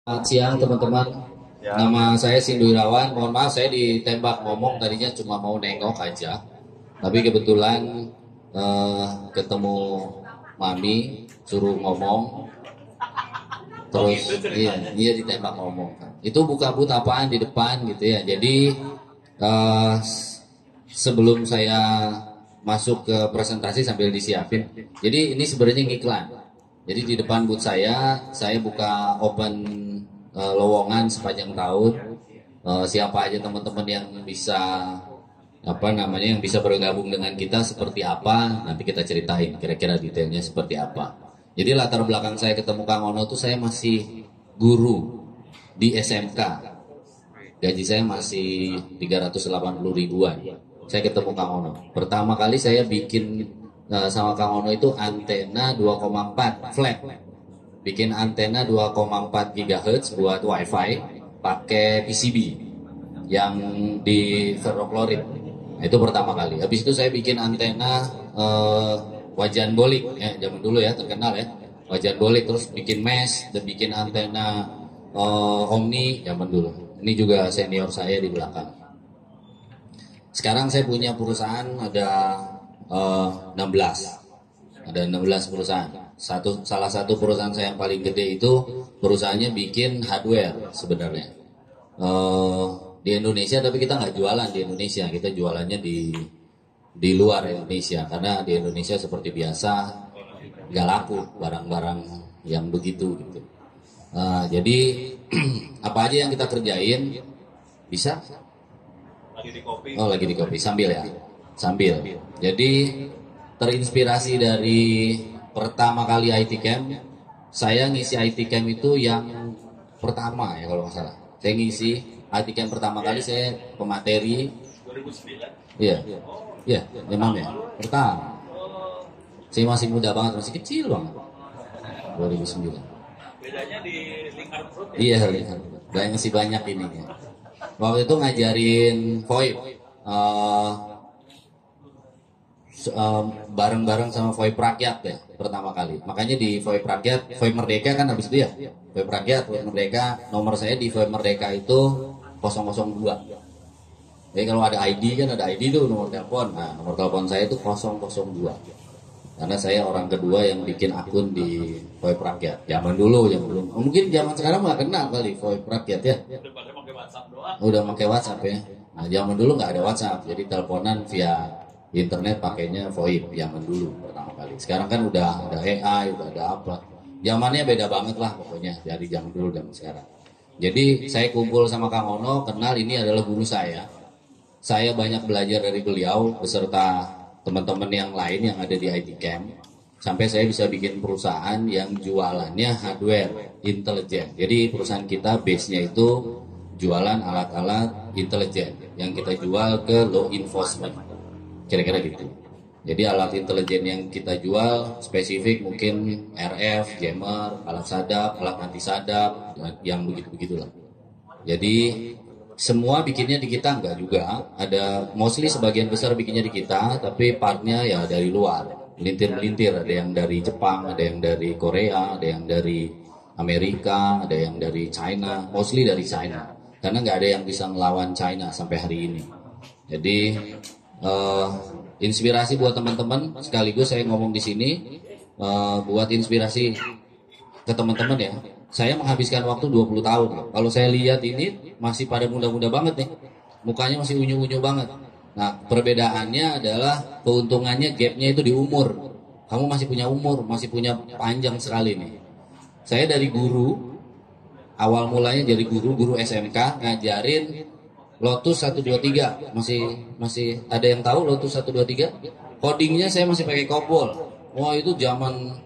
Selamat siang teman-teman. Ya, Nama saya Sindu Irawan. Mohon maaf saya ditembak ngomong tadinya cuma mau nengok aja. Tapi kebetulan ketemu Mami suruh ngomong. Terus iya ditembak ngomong. Itu buka but apaan di depan gitu ya. Jadi eh, sebelum saya masuk ke presentasi sambil disiapin. Jadi ini sebenarnya ngiklan. Jadi di depan booth saya buka open lowongan sepanjang tahun. Siapa aja teman-teman yang bisa yang bisa bergabung dengan kita seperti apa, nanti kita ceritain kira-kira detailnya seperti apa. Jadi latar belakang saya ketemu Kang Ono tuh saya masih guru di SMK. Gaji saya masih 380 ribuan. Saya ketemu Kang Ono. Pertama kali saya bikin sama Kang Ono itu antena 2,4 flat. Bikin antena 2,4 GHz buat WiFi pakai PCB yang di ferroklorid. Itu pertama kali. Habis itu saya bikin antena wajan bolik ya, zaman dulu ya terkenal ya. Wajan bolik, terus bikin mesh dan bikin antena Omni zaman dulu. Ini juga senior saya di belakang. Sekarang saya punya perusahaan ada 16. Ada 16 perusahaan. Salah satu perusahaan saya yang paling gede itu perusahaannya bikin hardware sebenarnya. Eh, di Indonesia, tapi kita nggak jualan di Indonesia, kita jualannya di luar Indonesia karena di Indonesia seperti biasa nggak laku barang-barang yang begitu gitu. Jadi apa aja yang kita kerjain bisa. lagi di kopi. Oh, lagi di kopi sambil ya, sambil. Jadi terinspirasi dari pertama kali IT Camp, saya ngisi IT Camp itu yang pertama ya kalau nggak salah. Saya ngisi IT Camp pertama kali saya pemateri. 2009. Iya, iya, memang ya. Pertama, saya masih muda banget, masih kecil banget. 2009. Bedanya di lingkar perut ya. Iya, lihat. Banyak sih banyak ini ya. Waktu itu ngajarin VoIP. eh, bareng-bareng sama VoIP Rakyat ya pertama kali. Makanya di VoIP Rakyat, VoIP Merdeka kan habis itu ya. VoIP Rakyat, VoIP Merdeka, nomor saya di VoIP Merdeka itu 002. Jadi kalau ada ID kan ada ID itu nomor telepon. Nah, nomor telepon saya itu 002. Karena saya orang kedua yang bikin akun di VoIP Rakyat. Zaman dulu yang belum. Mungkin zaman sekarang nggak kenal kali VoIP Rakyat ya. Udah pada pakai WhatsApp doang. Udah pakai WhatsApp ya. Nah, zaman dulu nggak ada WhatsApp, jadi teleponan via internet pakainya VoIP zaman dulu pertama kali. Sekarang kan udah ada AI, udah ada apa. Zamannya beda banget lah pokoknya dari zaman dulu dan sekarang. Jadi saya kumpul sama Kang Ono, kenal ini adalah guru saya. Saya banyak belajar dari beliau beserta teman-teman yang lain yang ada di IT Camp. Sampai saya bisa bikin perusahaan yang jualannya hardware intelijen. Jadi perusahaan kita base-nya itu jualan alat-alat intelijen yang kita jual ke law enforcement. Kira-kira gitu. Jadi alat intelijen yang kita jual spesifik mungkin RF, jammer, alat sadap, alat anti sadap, yang begitu-begitulah. Jadi semua bikinnya di kita enggak juga. Ada mostly sebagian besar bikinnya di kita, tapi partnya ya dari luar. Melintir-melintir, ada yang dari Jepang, ada yang dari Korea, ada yang dari Amerika, ada yang dari China, mostly dari China. Karena nggak ada yang bisa melawan China sampai hari ini. Jadi eh, inspirasi buat teman-teman, sekaligus saya ngomong di sini buat inspirasi ke teman-teman ya. Saya menghabiskan waktu 20 tahun. Kalau saya lihat ini masih pada muda-muda banget nih. Mukanya masih unyu-unyu banget. Nah, perbedaannya adalah keuntungannya gapnya itu di umur. Kamu masih punya umur, masih punya panjang sekali nih. Saya dari guru, awal mulanya jadi guru SMK ngajarin Lotus 123. Masih ada yang tahu Lotus 123? Codingnya saya masih pakai COBOL. Wah, itu zaman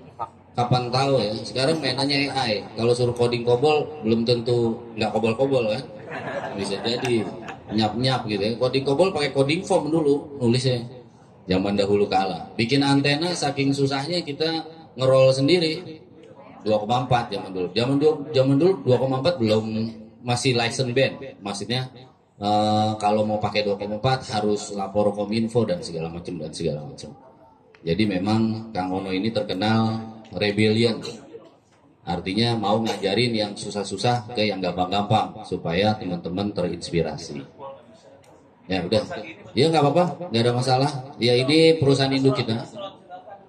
kapan tahu ya. Sekarang mainannya AI. Kalau suruh coding COBOL belum tentu nggak COBOL-COBOL kan. Bisa jadi nyap-nyap gitu ya. Coding COBOL pakai coding form dulu nulisnya. Zaman dahulu kala. Bikin antena saking susahnya kita ngerol sendiri. 2,4 zaman dulu. Zaman dulu 2,4 belum, masih license band. Maksudnya kalau mau pakai 2,4 harus lapor Kominfo dan segala macam. Jadi memang Kang Ono ini terkenal rebellion. Artinya mau ngajarin yang susah-susah ke yang gampang-gampang supaya teman-teman terinspirasi. Ya udah, ya nggak apa-apa, nggak ada masalah. Ya ini perusahaan induk kita.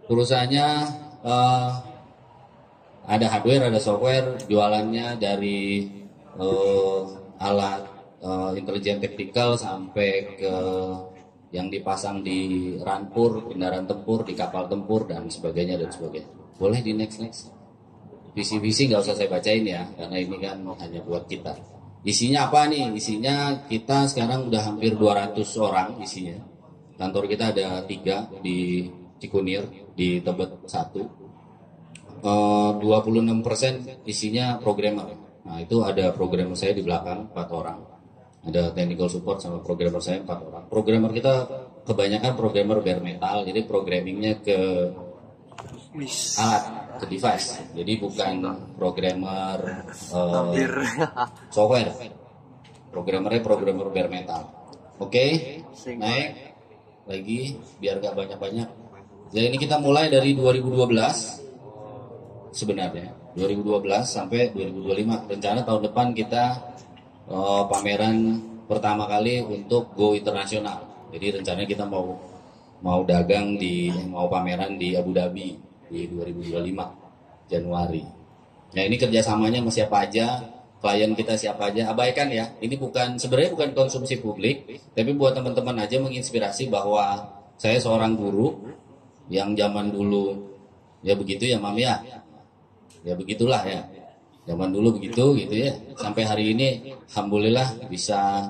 Perusahaannya ada hardware, ada software, jualannya dari alat intelijen taktikal sampai ke yang dipasang di rampur, kendaraan tempur, di kapal tempur dan sebagainya dan sebagainya. Boleh di next. Visi-visi nggak usah saya bacain ya, karena ini kan hanya buat kita. Isinya apa nih? Isinya kita sekarang udah hampir 200 orang isinya. Kantor kita ada 3 di Cikunir, di Tebet 1. 26% isinya programmer. Nah itu ada programmer saya di belakang 4 orang. Ada technical support sama programmer saya 4 orang. Programmer kita kebanyakan programmer bare metal, jadi programmingnya ke alat, ke device. Jadi bukan programmer software. Programmernya programmer bare metal. Oke, naik lagi biar gak banyak-banyak. Jadi ini kita mulai dari 2012 sebenarnya. 2012 sampai 2025. Rencana tahun depan kita pameran pertama kali untuk go internasional. Jadi rencananya kita mau dagang mau pameran di Abu Dhabi di 2025 Januari. Nah ini kerjasamanya sama siapa aja, klien kita siapa aja, abaikan ya. Ini sebenarnya bukan konsumsi publik, tapi buat teman-teman aja menginspirasi bahwa saya seorang guru yang zaman dulu ya begitu ya Mam ya. Ya begitulah ya. Zaman dulu begitu gitu ya. Sampai hari ini alhamdulillah bisa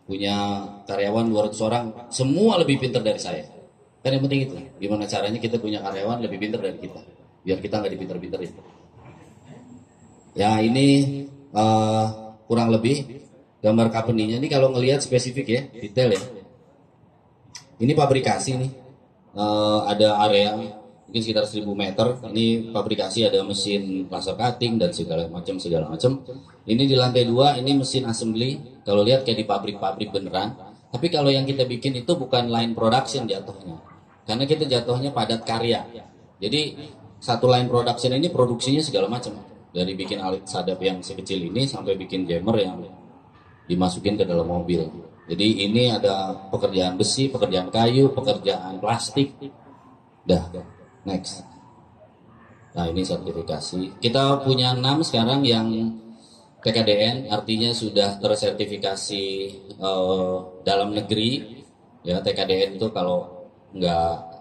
punya karyawan 200 orang, semua lebih pintar dari saya. Kan yang penting itu, gimana caranya kita punya karyawan lebih pintar dari kita, biar kita nggak dipinter-pinterin. Ya ini kurang lebih gambar company-nya. Ini kalau ngelihat spesifik ya, detail ya. Ini pabrikasi nih, ada area mungkin sekitar 1000 meter. Ini pabrikasi, ada mesin laser cutting dan segala macam. Ini di lantai 2 ini mesin assembly. Kalau lihat kayak di pabrik-pabrik beneran. Tapi kalau yang kita bikin itu bukan line production jatuhnya. Karena kita jatuhnya padat karya. Jadi satu line production ini produksinya segala macam. Dari bikin alat sadap yang sekecil ini sampai bikin jammer yang dimasukin ke dalam mobil. Jadi ini ada pekerjaan besi, pekerjaan kayu, pekerjaan plastik. Dah, next. Nah ini sertifikasi. Kita punya 6 sekarang yang TKDN, artinya sudah tersertifikasi dalam negeri. Ya TKDN itu kalau nggak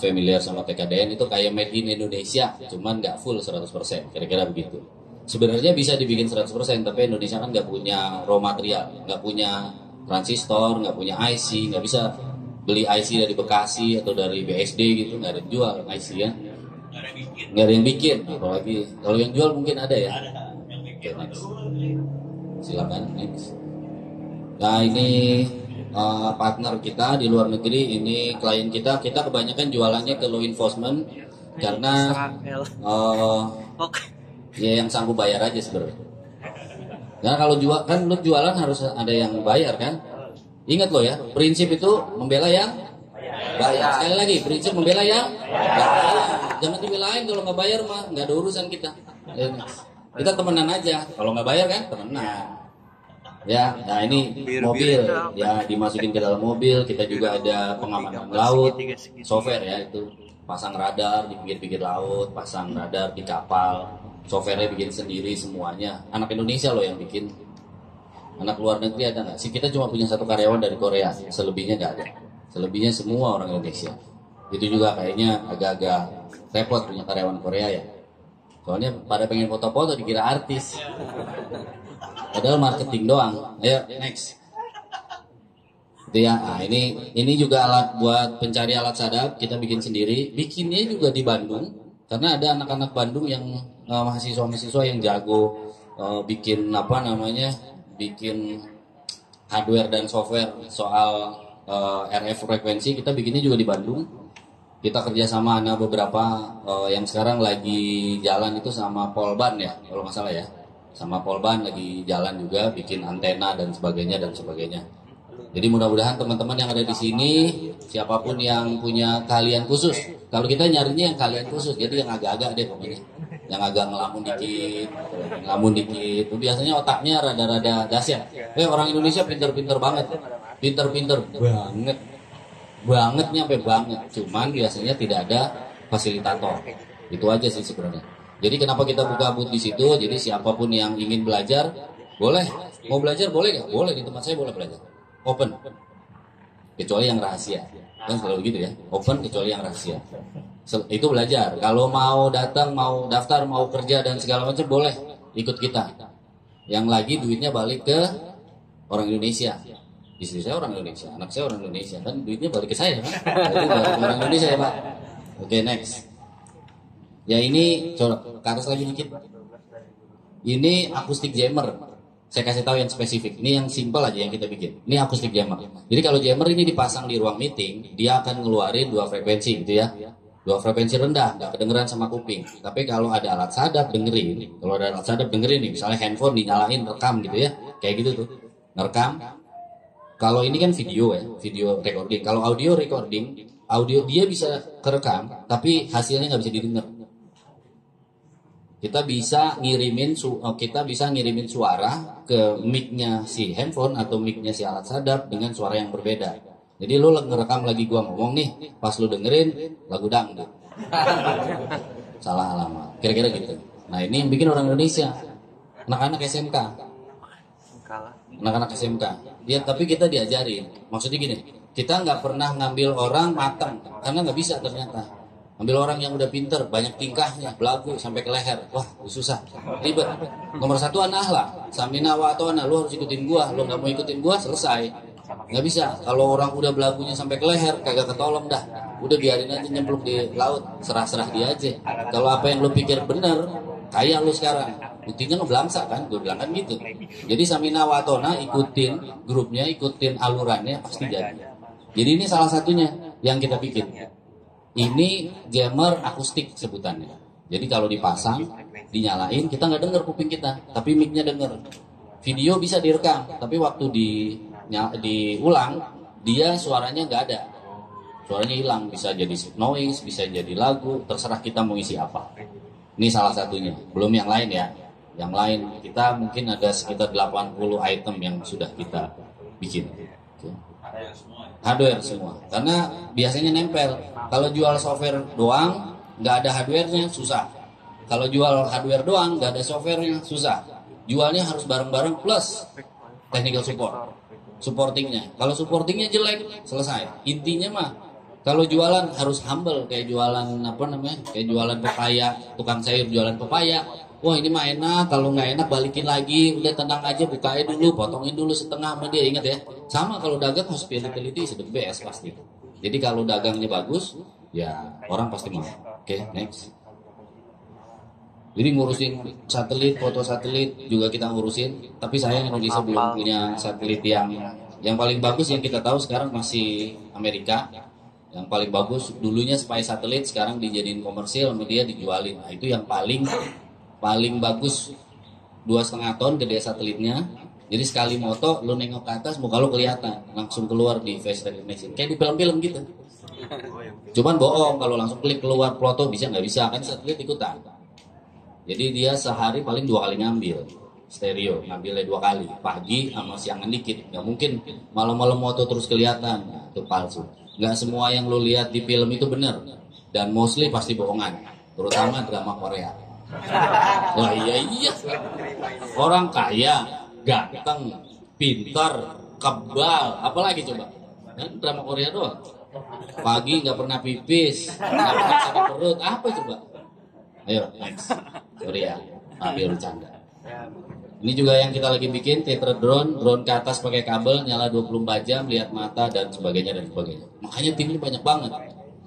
familiar sama TKDN itu kayak made in Indonesia, cuman nggak full 100%, kira-kira begitu. Sebenarnya bisa dibikin 100%, tapi Indonesia kan nggak punya raw material, nggak punya transistor, nggak punya IC, nggak bisa beli IC dari Bekasi atau dari BSD gitu, nggak ada yang jual IC ya, nggak ada yang bikin. Apalagi kalau yang jual mungkin ada ya. Oke, next. Silakan next. Nah ini partner kita di luar negeri, ini klien kita kebanyakan jualannya ke law enforcement karena ya yang sanggup bayar aja sebenarnya. Karena kalau lu jualan harus ada yang bayar kan. Ingat lo ya, prinsip itu membela yang bayar. Sekali lagi, prinsip membela yang bayar. Jangan dibelain kalau nggak bayar mah nggak ada urusan kita. Kita temenan aja. Kalau nggak bayar kan temenan. Ya, nah ini mobil ya dimasukin ke dalam mobil. Kita juga ada pengamanan laut, software ya itu, pasang radar di pinggir-pinggir laut, pasang radar di kapal, softwarenya bikin sendiri semuanya. Anak Indonesia loh yang bikin. Anak luar negeri ada nggak sih? Kita cuma punya 1 karyawan dari Korea, selebihnya nggak ada. Selebihnya semua orang Indonesia. Itu juga kayaknya agak-agak repot punya karyawan Korea ya. Soalnya pada pengen foto-foto dikira artis. Padahal marketing doang. Ayo next. Itu ya. Nah, ini juga alat buat pencari alat sadap kita bikin sendiri. Bikinnya juga di Bandung karena ada anak-anak Bandung yang mahasiswa-mahasiswa yang jago bikin bikin hardware dan software soal RF frekuensi. Kita bikinnya juga di Bandung. Kita kerjasama sama beberapa yang sekarang lagi jalan itu sama Polban ya, kalau nggak salah ya. Sama Polban lagi jalan juga bikin antena dan sebagainya. Jadi mudah-mudahan teman-teman yang ada di sini, siapapun yang punya keahlian khusus, kalau kita nyarinya yang keahlian khusus, jadi yang agak-agak deh pokoknya. yang agak ngelamun dikit. Itu biasanya otaknya rada-rada dahsyat. Orang Indonesia pinter-pinter banget, pinter-pinter banget nyampe banget. Cuman biasanya tidak ada fasilitator. Itu aja sih sebenarnya. Jadi kenapa kita buka booth di situ? Jadi siapapun yang ingin belajar boleh. Mau belajar boleh nggak? Boleh, di tempat saya boleh belajar. Open. Kecuali yang rahasia. Kan selalu begitu ya. Open kecuali yang rahasia. Itu belajar. Kalau mau datang, mau daftar, mau kerja dan segala macam boleh ikut kita. Yang lagi duitnya balik ke orang Indonesia. Istri saya orang Indonesia, anak saya orang Indonesia, kan duitnya balik ke saya kan? Jadi balik ke orang Indonesia ya Pak. Oke, next. Ya ini coba ke atas lagi dikit. Ini akustik jammer. Saya kasih tahu yang spesifik. Ini yang simple aja yang kita bikin. Ini akustik jammer. Jadi kalau jammer ini dipasang di ruang meeting, dia akan ngeluarin 2 frekuensi gitu ya. 2 frekuensi rendah, nggak kedengeran sama kuping. Tapi kalau ada alat sadap dengerin. Kalau ada alat sadap dengerin nih, misalnya handphone dinyalain rekam gitu ya. Kayak gitu tuh. Ngerekam. Kalau ini kan video ya, video recording. Kalau audio recording, audio dia bisa kerekam, tapi hasilnya nggak bisa didengar. Kita bisa ngirimin suara ke mic-nya si handphone atau mic-nya si alat sadap dengan suara yang berbeda. Jadi lu ngerekam lagi gua ngomong nih, pas lu dengerin lagu dangdut. Salah alamat. Kira-kira gitu. Nah, ini yang bikin orang Indonesia. Anak-anak SMK. Anak-anak SMK. Ya, tapi kita diajarin. Maksudnya gini, kita nggak pernah ngambil orang matang karena nggak bisa ternyata. Ambil orang yang udah pinter, banyak tingkahnya, belagu sampai ke leher. Wah, susah, ribet. Nomor 1 lah, samina wa atona, lu harus ikutin gua. Lu nggak mau ikutin gua, selesai. Nggak bisa. Kalau orang udah belagunya sampai ke leher, kagak ketolong dah. Udah biarin aja nyemplung di laut, serah-serah dia aja. Kalau apa yang lu pikir bener, kaya lu sekarang. Buktinya lu belangsa kan, gue bilang kan gitu. Jadi samina wa atona, ikutin grupnya, ikutin alurannya, pasti jadi. Jadi ini salah satunya yang kita bikin. Ini jammer akustik sebutannya. Jadi kalau dipasang, dinyalain, kita nggak dengar kuping kita, tapi mic-nya denger. Video bisa direkam, tapi waktu diulang, dia suaranya nggak ada. Suaranya hilang, bisa jadi noise, bisa jadi lagu, terserah kita mau isi apa. Ini salah satunya, belum yang lain ya. Yang lain, kita mungkin ada sekitar 80 item yang sudah kita bikin. Hardware semua, karena biasanya nempel. Kalau jual software doang, nggak ada hardware-nya, susah. Kalau jual hardware doang, nggak ada software-nya, susah. Jualnya harus bareng-bareng plus technical support, supportingnya. Kalau supportingnya jelek, selesai. Intinya mah, kalau jualan harus humble, kayak jualan kayak jualan pepaya, tukang sayur jualan pepaya. Wah ini mah enak, kalau nggak enak balikin lagi, udah tenang aja, bukain dulu, potongin dulu setengah sama dia, ingat ya. Sama kalau dagang hospitality is the best pasti. Jadi kalau dagangnya bagus, ya orang pasti mau. Oke, next. Jadi ngurusin satelit, foto satelit juga kita ngurusin, tapi sayang Indonesia belum punya satelit yang paling bagus yang kita tahu sekarang masih Amerika. Yang paling bagus dulunya Spy Satelit, sekarang dijadiin komersil sama dia dijualin. Nah, itu yang paling bagus, 2,5 ton gede satelitnya. Jadi sekali moto lu nengok ke atas muka lu kelihatan, langsung keluar di face recognition kayak di film-film gitu. Cuman bohong kalau langsung klik keluar foto bisa nggak bisa, kan satelit ikutan. Jadi dia sehari paling 2 kali ngambil stereo, ngambilnya 2 kali, pagi sama siangan dikit. Nggak mungkin malam-malam moto terus kelihatan, nah, itu palsu. Nggak semua yang lu lihat di film itu benar, dan mostly pasti bohongan, terutama drama Korea. Wah iya, orang kaya, ganteng, pintar, kebal, apalagi coba? Kan drama Korea doang. Pagi nggak pernah pipis, nggak pernah sakit perut, apa coba? Ayo, next. Sorry ya, ambil bercanda. Ini juga yang kita lagi bikin, theater drone ke atas pakai kabel, nyala 24 jam, lihat mata dan sebagainya. Makanya timnya banyak banget.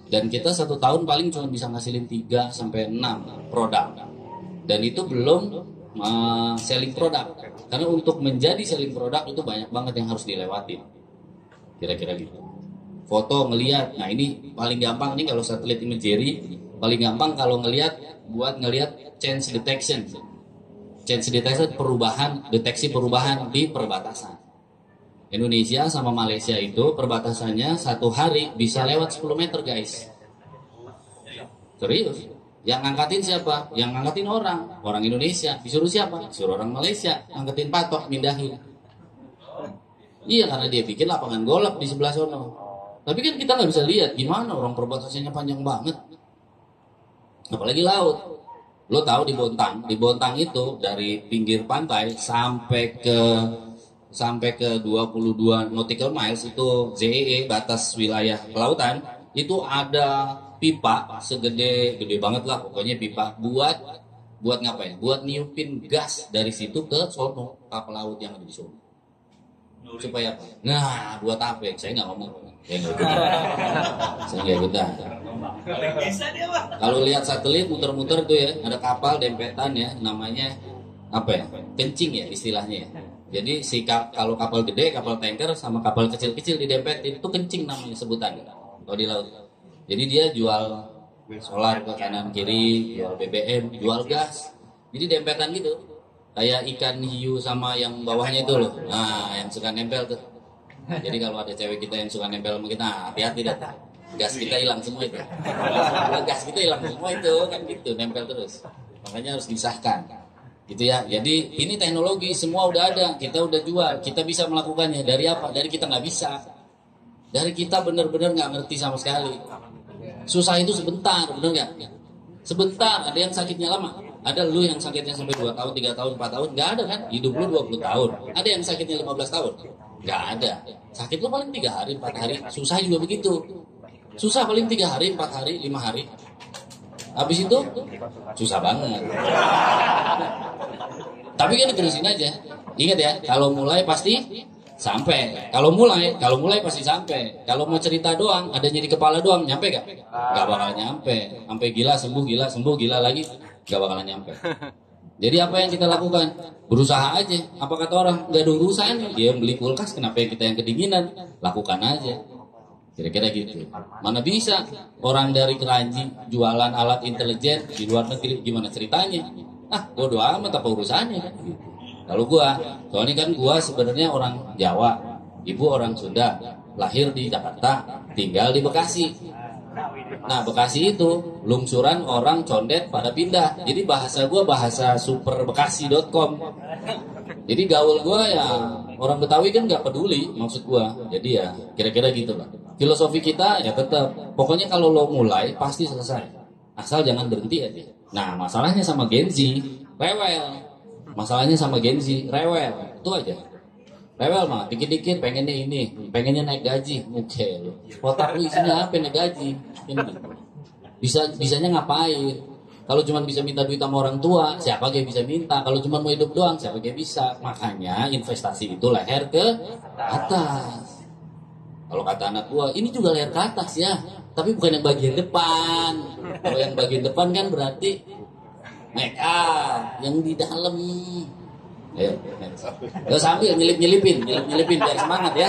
Dan kita 1 tahun paling cuma bisa ngasilin 3-6 produk. Dan itu belum selling produk. Karena untuk menjadi selling produk itu banyak banget yang harus dilewatin. Kira-kira gitu. Foto ngelihat, nah ini paling gampang nih kalau satelit imagery, paling gampang kalau buat ngelihat change detection. Change detection deteksi perubahan di perbatasan. Indonesia sama Malaysia itu perbatasannya 1 hari bisa lewat 10 meter guys. Serius. Yang ngangkatin siapa? Yang ngangkatin orang Indonesia. Disuruh siapa? Disuruh orang Malaysia, ngangkatin patok, mindahin. Iya, karena dia pikir lapangan golf di sebelah sono. Tapi kan kita nggak bisa lihat gimana orang perbatasannya panjang banget. Apalagi laut. Lo tahu di Bontang itu dari pinggir pantai sampai ke 22 nautical miles itu ZEE, batas wilayah kelautan, itu ada pipa gede banget lah pokoknya, pipa buat ngapain? Buat niupin gas dari situ ke sono, kapal laut yang ada di sono. Supaya apa? Nah, buat apa? Saya nggak ngomong. Saya nggak ikutan. Kalau lihat satelit muter-muter tuh ya, ada kapal dempetan ya, namanya apa ya? Kencing ya istilahnya ya. Jadi kalau kapal gede, kapal tanker sama kapal kecil-kecil didempetin itu kencing namanya sebutan kalau di laut. Jadi dia jual solar ke kanan kiri, jual BBM, jual gas. Jadi dempetan gitu. Kayak ikan hiu sama yang bawahnya itu loh. Nah, yang suka nempel tuh. Jadi kalau ada cewek kita yang suka nempel sama kita, hati-hati dah. Gas kita hilang semua itu. Gas kita hilang semua itu kan gitu, nempel terus. Makanya harus disahkan. Gitu ya. Jadi ini teknologi semua udah ada, kita udah jual, kita bisa melakukannya. Dari apa? Dari kita nggak bisa. Dari kita benar-benar nggak ngerti sama sekali. Susah itu sebentar, benar nggak? Sebentar. Ada yang sakitnya lama. Ada lu yang sakitnya sampai 2 tahun, 3 tahun, 4 tahun, nggak ada kan? Hidup lu 20 tahun. Ada yang sakitnya 15 tahun, nggak ada. Sakit lu paling 3 hari, 4 hari. Susah juga begitu. Susah paling 3 hari, 4 hari, 5 hari. Habis itu susah banget. Tapi kan terusin aja. Ingat ya, kalau mulai pasti sampai. Kalau mulai pasti sampai. Kalau mau cerita doang, ada nyeri kepala doang, nyampe gak? Gak bakal nyampe. Sampai gila, sembuh, gila lagi, gak bakalan nyampe. Jadi apa yang kita lakukan? Berusaha aja. Apa kata orang? Gak ada urusan. Dia beli kulkas, kenapa kita yang kedinginan? Lakukan aja. Kira-kira gitu. Mana bisa orang dari Keranji jualan alat intelijen di luar negeri, gimana ceritanya? Bodo amat apa urusannya kan? Gitu. Kalau soalnya kan gua sebenarnya orang Jawa, ibu orang Sunda, lahir di Jakarta, tinggal di Bekasi. Nah, Bekasi itu lungsuran orang condet pada pindah. Jadi bahasa gua bahasa superbekasi.com. Jadi gaul gua ya orang Betawi kan nggak peduli maksud gua. Jadi ya kira-kira gitu lah. Filosofi kita ya tetap, pokoknya kalau lo mulai pasti selesai. Asal jangan berhenti aja. Nah, masalahnya sama Gen Z, rewel. Masalahnya sama Gen Z, rewel. Itu aja. Rewel mah, dikit-dikit pengennya ini, pengennya naik gaji. Oke, lo. Otak lu isinya apa naik gaji? Bisanya ngapain? Kalau cuma bisa minta duit sama orang tua, siapa yang bisa minta? Kalau cuma mau hidup doang, siapa yang bisa? Makanya investasi itu leher ke atas. Kalau kata anak gua, ini juga leher ke atas ya, tapi bukan yang bagian depan. Kalau yang bagian depan kan berarti make up, yang di dalam. Ayo sambil nyelip-nyelipin biar semangat ya.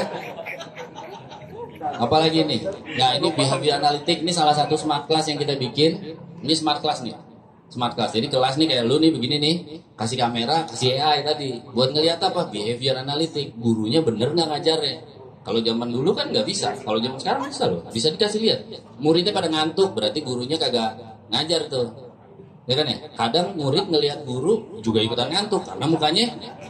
Apalagi nih? Nah, ini behavior analytic, ini salah satu smart class yang kita bikin. Ini smart class nih. Smart class. Jadi kelas nih kayak lu nih begini nih, kasih kamera, kasih AI tadi. Buat ngeliat apa? Behavior analytic. Gurunya bener nggak ngajarnya? Kalau zaman dulu kan nggak bisa. Kalau zaman sekarang bisa loh. Bisa dikasih lihat. Muridnya pada ngantuk, berarti gurunya kagak ngajar tuh. Ya kan ya? Kadang murid ngelihat guru juga ikutan ngantuk karena mukanya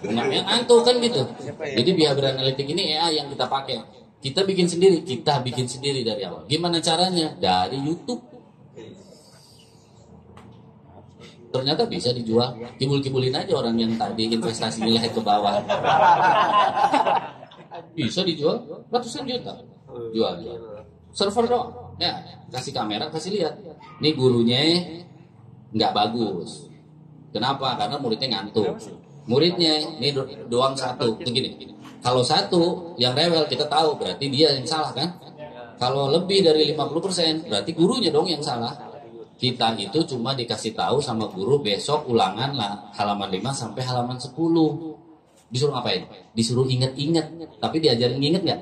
ngantuk kan gitu. Jadi behavior analytic ini AI yang kita pakai. Kita bikin sendiri dari awal. Gimana caranya? Dari YouTube. Ternyata bisa dijual. Kibul-kibulin aja orang yang tadi investasi nilai ke bawah. Bisa dijual ratusan juta. Jual. Server doang. Ya, kasih kamera, kasih lihat. Nih gurunya nggak bagus. Kenapa? Karena muridnya ngantuk. Muridnya ini doang satu. Begini. Kalau satu yang rewel kita tahu berarti dia yang salah kan? Kalau lebih dari 50% berarti gurunya dong yang salah. Kita itu cuma dikasih tahu sama guru besok ulangan lah halaman 5 sampai halaman 10. Disuruh ngapain? Disuruh inget-inget. Tapi diajarin nginget nggak?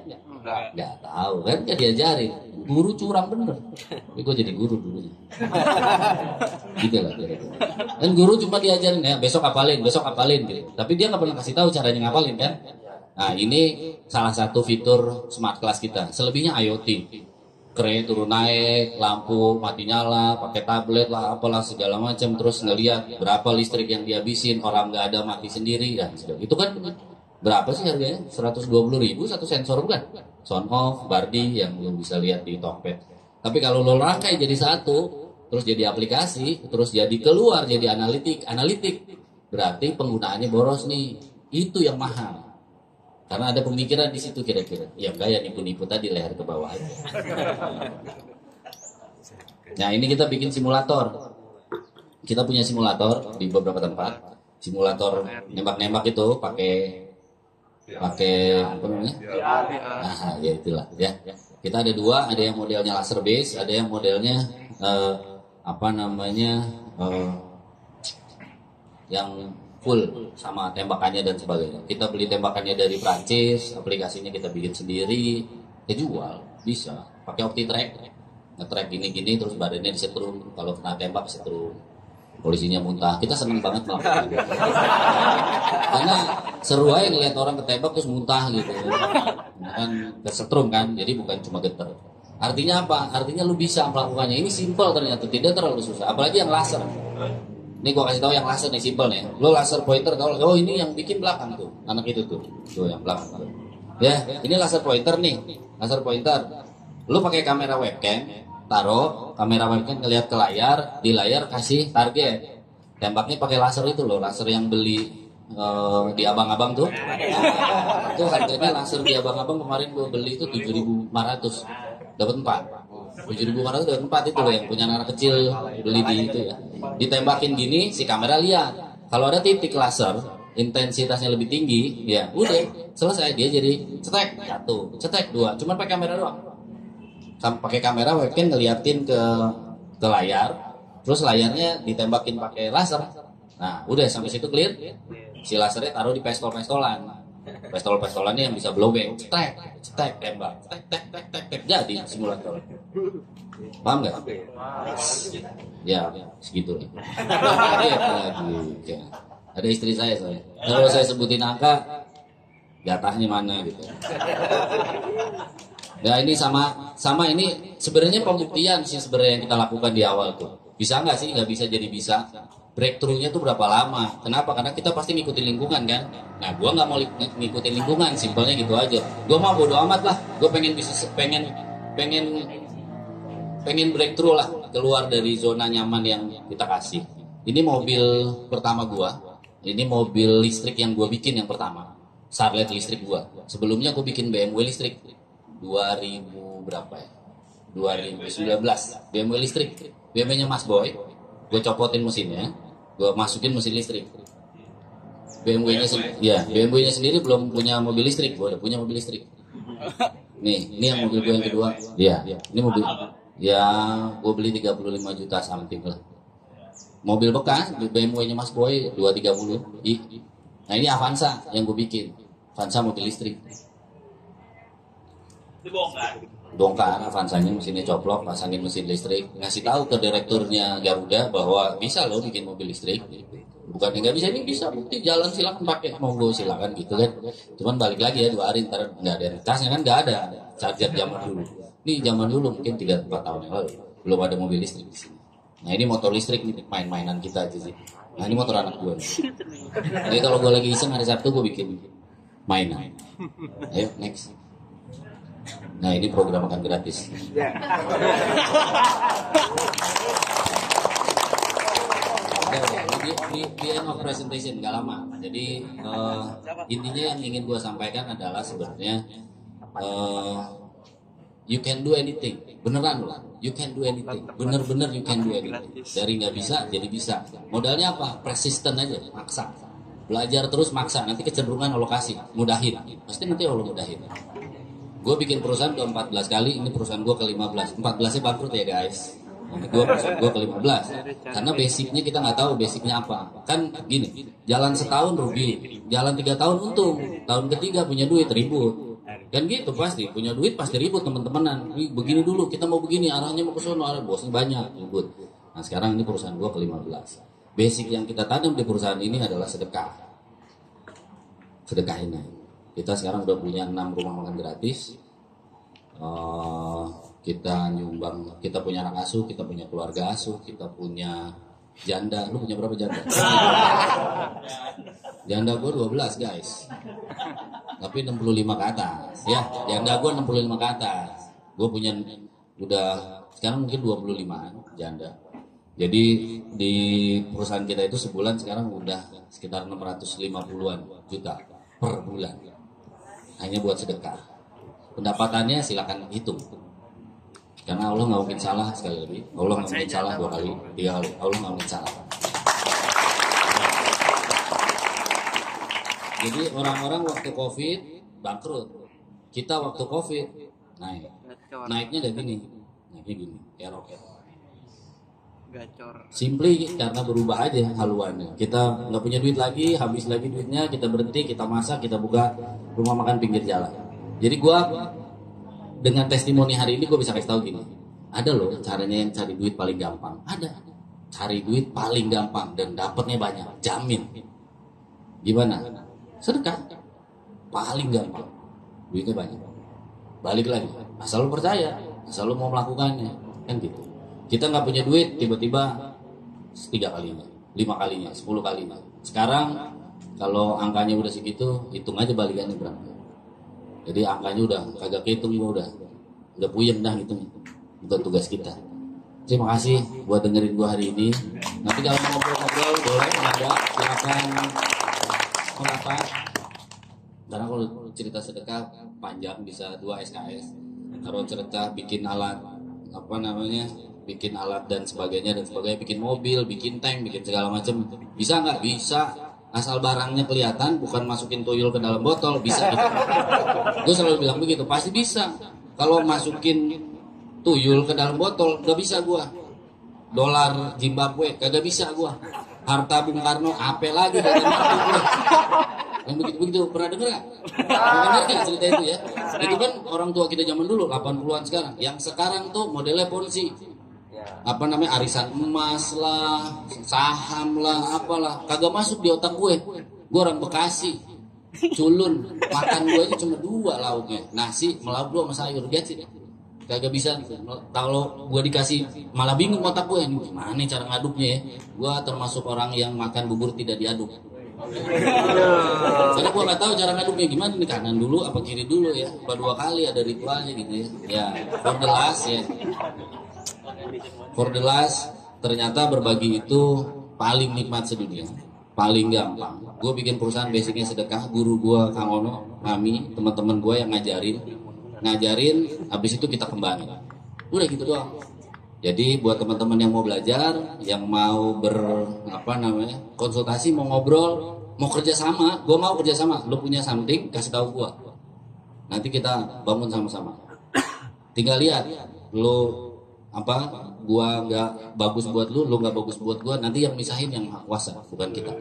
Nggak tahu kan? Nggak diajarin. Guru curang bener. Tapi gue jadi guru dulunya. Gitu lah. Dan guru cuma diajarin ya besok apalin gitu. Tapi dia nggak pernah kasih tahu caranya ngapalin kan? Nah ini salah satu fitur smart class kita. Selebihnya IoT. keren turun naik, lampu mati nyala, pakai tablet lah, apalah segala macam, terus ngelihat berapa listrik yang dihabisin, orang nggak ada mati sendiri dan segala. Itu kan berapa sih harganya? 120.000 satu sensor bukan? Sound off, Bardi yang lo bisa lihat di Tokped. Tapi kalau lo rangkai jadi satu, terus jadi aplikasi, terus jadi keluar jadi analitik, berarti penggunaannya boros nih. Itu yang mahal. Karena ada pemikiran di situ kira-kira. Ya enggak ya nipu-nipu tadi leher ke bawah aja. Nah ini kita bikin simulator. Kita punya simulator di beberapa tempat. Simulator nembak-nembak itu pakai apa namanya? Nah ya itulah ya. Kita ada dua, ada yang modelnya laser base, ada yang modelnya yang full sama tembakannya dan sebagainya. Kita beli tembakannya dari Prancis, aplikasinya kita bikin sendiri, ya jual, bisa. Pakai OptiTrack, nge-track gini-gini terus badannya disetrum, kalau kena tembak setrum. Polisinya muntah. Kita seneng banget melakukan itu. Karena seru aja ngeliat orang ketembak terus muntah gitu. Kan kesetrum kan, jadi bukan cuma geter. Artinya apa? Artinya lu bisa melakukannya. Ini simple ternyata, tidak terlalu susah. Apalagi yang laser. Ini gua kasih tahu yang laser nih, simple nih. Lo laser pointer tahu? Oh ini yang bikin belakang tuh, anak itu tuh yang belakang. Ya, ini laser pointer nih, laser pointer. Lo pakai kamera webcam, taruh kamera webcam ngeliat ke layar, di layar kasih target. Tembaknya pakai laser itu loh, laser yang beli di abang-abang tuh. Itu harganya laser di abang-abang kemarin gua beli itu 7.500, dapat 4. 7.500 dapat 4 itu loh, yang punya anak kecil beli di itu ya. Ditembakin gini, si kamera lihat. Kalau ada titik laser, intensitasnya lebih tinggi, ya udah selesai, dia jadi cetek 1, cetek 2, cuman pakai kamera doang. Pakai kamera webcam ngeliatin ke layar, terus layarnya ditembakin pakai laser. Nah, udah sampai situ clear. Si lasernya taruh di pistol-pistolan. Pistol-pistolannya yang bisa blowback, cetek, tembak, tek, jadi simulator. Paham nggak? Ya, segitu. Ya. Ada istri saya soalnya. Kalau saya sebutin angka, jatahnya mana gitu. Ya ini sama ini sebenarnya pembuktian sih sebenarnya yang kita lakukan di awal tuh. Bisa nggak sih? Nggak bisa jadi bisa. Breakthrough-nya tuh berapa lama? Kenapa? Karena kita pasti ngikutin lingkungan kan. Nah, gua nggak mau ngikutin lingkungan, simpelnya gitu aja. Gua mau bodo amat lah. Gua pengen breakthrough lah, keluar dari zona nyaman yang kita kasih. Ini mobil pertama gua. Ini mobil listrik yang gua bikin yang pertama. Charlet listrik gua. Sebelumnya gua bikin BMW listrik 2000 berapa ya? 2019. BMW listrik. BMW-nya Mas Boy. Gue copotin mesinnya, gue masukin mesin listrik. BMW-nya sendiri belum punya mobil listrik, gue udah punya mobil listrik. Nih, ini yang mobil gue yang kedua. Iya, ini mobil. Ya, gue beli 35 juta something lah. Mobil bekas, BMW-nya Mas Boy 230. Nah ini Avanza yang gue bikin, Avanza mobil listrik. Bongkar Avanzanya, mesinnya coplok, pasangin mesin listrik, ngasih tahu ke direkturnya Garuda bahwa bisa loh bikin mobil listrik. Bukan nggak bisa, ini bisa, bukti jalan silakan pakai, monggo silakan gitu kan. Cuman balik lagi ya 2 hari ntar nggak ada tasnya kan, nggak ada charger zaman dulu. Ini zaman dulu mungkin 3-4 tahun yang lalu belum ada mobil listrik di sini. Nah ini motor listrik nih, main-mainan kita aja sih. Nah ini motor anak gue. Jadi kalau gue lagi iseng hari Sabtu gue bikin mainan. Ayo next. Nah ini program makan gratis. Di end of presentation gak lama. Jadi intinya yang ingin gue sampaikan adalah sebenarnya you can do anything. Beneran loh, you can do anything. Bener-bener you can do anything. Dari nggak bisa jadi bisa. Modalnya apa? Persisten aja, maksa. Belajar terus maksa. Nanti kecenderungan alokasi, mudahin. Pasti nanti Allah mudahin. Gue bikin perusahaan udah 14 kali, ini perusahaan gue ke-15. 14-nya bangkrut ya guys. Perusahaan gue ke-15. Karena basicnya kita nggak tahu basicnya apa. Kan gini, jalan setahun rugi, jalan 3 tahun untung, tahun ketiga punya duit ribut. Kan gitu pasti, punya duit pasti ribut teman-temanan. Begini dulu, kita mau begini, arahnya mau ke sono, arah bosnya banyak, ribut. Nah sekarang ini perusahaan gue ke-15. Basic yang kita tanam di perusahaan ini adalah sedekah. Sedekah ini. Kita sekarang udah punya 6 rumah makan gratis. kita nyumbang, kita punya anak asuh, kita punya keluarga asuh, kita punya janda. Lu punya berapa janda? Janda gue 12 guys, tapi 65 ke atas ya. Janda gue 65 ke atas. Gue punya udah sekarang mungkin 25 janda. Jadi di perusahaan kita itu sebulan sekarang udah sekitar 650-an juta per bulan hanya buat sedekah. Pendapatannya silakan hitung, karena Allah nggak mungkin salah. Sekali lagi, Allah nggak mungkin salah 2 kali, 3 kali, Allah nggak mungkin salah. Jadi orang-orang waktu COVID bangkrut, kita waktu COVID naiknya udah gini, naiknya gini, kayak roket. Gacor. Simply karena berubah aja haluannya. Kita nggak punya duit lagi, habis lagi duitnya, kita berhenti, kita masak, kita buka rumah makan pinggir jalan. Jadi gua dengan testimoni hari ini gue bisa kasih tahu gini, ada loh caranya yang cari duit paling gampang. Ada, cari duit paling gampang dan dapatnya banyak, jamin. Gimana? Sedekah, paling gampang, duitnya banyak. Balik lagi, asal lu percaya, asal lu mau melakukannya, kan gitu. Kita nggak punya duit, tiba-tiba 3 kalinya, 5 kalinya, 10 kalinya. Sekarang kalau angkanya udah segitu, hitung aja balikannya berapa. Jadi angkanya udah kagak kehitung juga udah puyeng dah gitu. Bukan tugas kita. Terima kasih buat dengerin gua hari ini. Nanti kalau mau ngobrol-ngobrol boleh ada, silakan kontak. Karena kalau cerita sedekah panjang bisa 2 SKS. Kalau cerita bikin alat bikin alat dan sebagainya, bikin mobil, bikin tank, bikin segala macam, bisa nggak? Bisa, asal barangnya kelihatan, bukan masukin tuyul ke dalam botol, bisa gitu. Gue selalu bilang begitu, pasti bisa. Kalau masukin tuyul ke dalam botol, nggak bisa gue. Dolar Zimbabwe, kagak bisa gue. Harta Bung Karno, apa lagi dari gue. Yang begitu-begitu, pernah denger gak? Pernah denger gak cerita itu ya? Itu kan orang tua kita zaman dulu, 80-an sekarang. Yang sekarang tuh modelnya ponzi. Arisan emas lah, saham lah, apalah. Kagak masuk di otak gue. Gue orang Bekasi, culun. Makan gue aja cuma 2 lauknya. Nasi, melauk 2 sama sayur. Dia sih kagak bisa. Kalau gue dikasih, malah bingung otak gue. Gimana nih cara ngaduknya ya? Gue termasuk orang yang makan bubur tidak diaduk. Karena gue nggak tahu cara ngaduknya gimana, nih kanan dulu apa kiri dulu ya, apa 2 kali ada ritualnya gitu ya. Ya, for the last ternyata berbagi itu paling nikmat sedunia, paling gampang. Gue bikin perusahaan basicnya sedekah, guru gue Kang Ono, kami teman-teman gue yang ngajarin, habis itu kita kembangin. Udah gitu doang. Jadi buat teman-teman yang mau belajar, yang mau konsultasi, mau ngobrol, mau kerja sama, gue mau kerja sama. Lu punya something, kasih tahu gue. Nanti kita bangun sama-sama. Tinggal lihat, lu gua nggak bagus buat lu nggak bagus buat gua. Nanti yang misahin yang maha kuasa, bukan kita.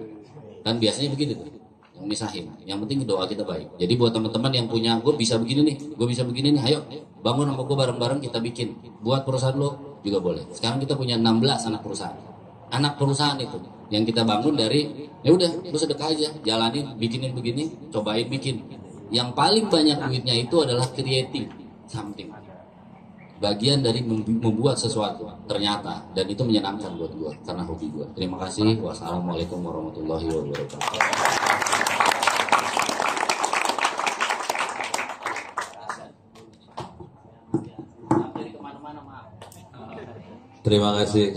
Kan biasanya begitu tuh, yang misahin. Yang penting doa kita baik. Jadi buat teman-teman yang punya, gue bisa begini nih, ayo bangun sama gue bareng-bareng, kita bikin. Buat perusahaan lo juga boleh. Sekarang kita punya 16 anak perusahaan. Anak perusahaan itu yang kita bangun dari, ya udah, lu sedekah aja, jalanin, bikinin begini, cobain bikin. Yang paling banyak duitnya itu adalah creating something. Bagian dari membuat sesuatu ternyata, dan itu menyenangkan buat gue karena hobi gue. Terima kasih. Wassalamualaikum warahmatullahi wabarakatuh. Terima kasih.